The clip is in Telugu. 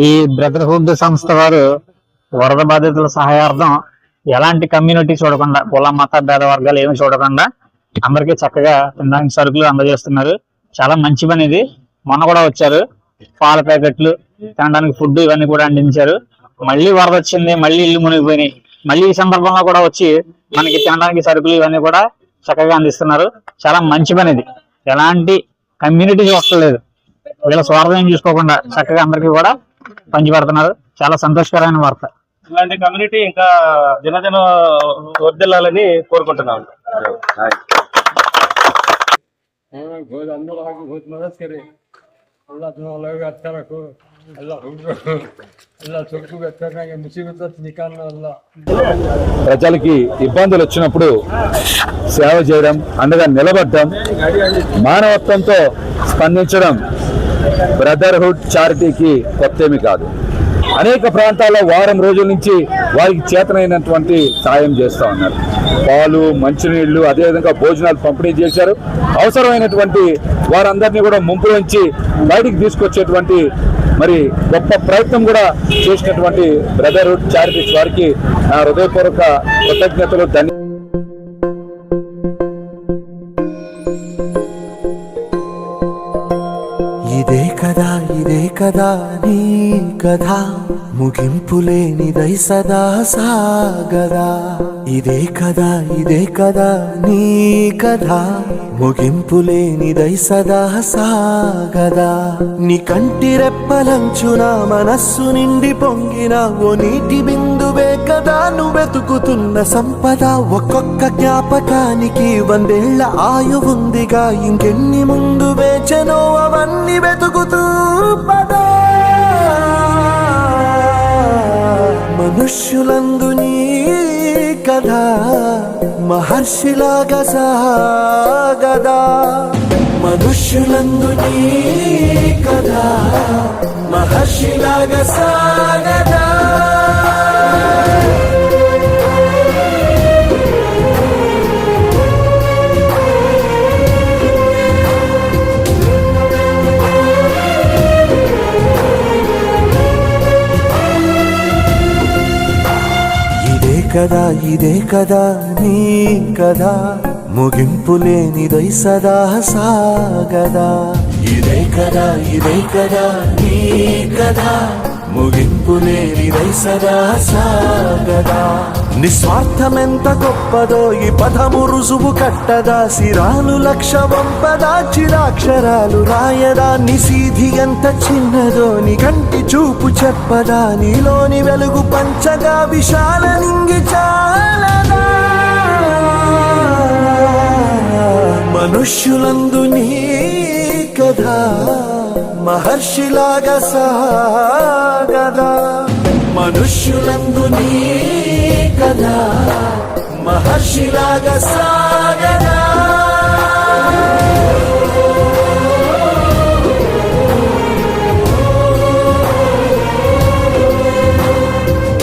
ఈ బ్రదర్హుడ్ సంస్థ వారు వరద బాధితుల సహాయార్థం ఎలాంటి కమ్యూనిటీ చూడకుండా కుల మత భేద వర్గాలు ఏమి చూడకుండా అందరికీ చక్కగా తినడానికి సరుకులు అందజేస్తున్నారు. చాలా మంచి పని ఇది. మొన్న కూడా వచ్చారు, పాల ప్యాకెట్లు, తినడానికి ఫుడ్ ఇవన్నీ కూడా అందించారు. మళ్ళీ వరద వచ్చింది, మళ్ళీ ఇల్లు మునిగిపోయినాయి, మళ్ళీ ఈ సందర్భంలో కూడా వచ్చి మనకి తినడానికి సరుకులు ఇవన్నీ కూడా చక్కగా అందిస్తున్నారు. చాలా మంచి పని ఇది. ఎలాంటి కమ్యూనిటీ చూడలేదు, వీళ్ళ స్వార్థం చూసుకోకుండా చక్కగా అందరికీ కూడా పంచిపెడుతున్నారు. చాలా సంతోషకరమైన వార్త. ఇలాంటి కమ్యూనిటీ ఇంకా దినదిన వర్ధిల్లాలని కోరుకుంటున్నాను. ప్రజలకి ఇబ్బందులు వచ్చినప్పుడు సేవ చేయడం, అండగా నిలబడడం, మానవత్వంతో స్పందించడం బ్రదర్హుడ్ చారిటీకి కొత్తేమి కాదు. అనేక ప్రాంతాల్లో వారం రోజుల నుంచి వారికి చేతనైనటువంటి సాయం చేస్తూ ఉన్నారు. పాలు, మంచినీళ్లు, అదేవిధంగా భోజనాలు పంపిణీ చేశారు. అవసరమైనటువంటి వారందరినీ కూడా ముంపులోంచి బయటికి తీసుకొచ్చేటువంటి మరి గొప్ప ప్రయత్నం కూడా చేసినటువంటి బ్రదర్హుడ్ చారిటీస్ వారికి నా హృదయపూర్వక కృతజ్ఞతలు. ఇదే కదా నీ కథ, ముగింపులేనిదై సదా సాగదా. ఇదే కదా నీ కథ, ముగింపులేనిదై సదా సాగదా. నీ కంటి రెప్పలంచున మనస్సు నిండి పొంగిన ఓ నీటి బిందువే కదా నువ్వెతుకుతున్న సంపద. ఒక్కొక్క జ్ఞాపకానికి 100 ఏళ్ల ఆయువుందిగా, ఇంకెన్ని ముందు వేచనో అవన్నీ వెతుకుతూ పదా. మనుష్యులందు నీ కథ మహర్షిలాగా సాగదా. మనుష్యులందు నీ కథ మహర్షిలాగా సాగదా. ఇదే కదా నీ కదా, ముగింపులేనిదై సదా సాగదా. ఇదే కదా నీ కదా, ముగింపులేనిదై సదా సాగదా. నిస్వార్థమెంత గొప్పదో ఈ పదము రుజువు కట్టదా. సిరాలు 1,00,000 వంపదా, చిరాక్షరాలు రాయదా. నిసీధి ఎంత చిన్నదో నీ కంటి చూపు చెప్పదా. నీలోని వెలుగు పంచగా విశాల నింగి చాలదా. మనుష్యులందు నీ కథ మహర్షిలాగా సాగదా. మనుష్యులందు నీ కథ మహర్షిలాగా సాగదా.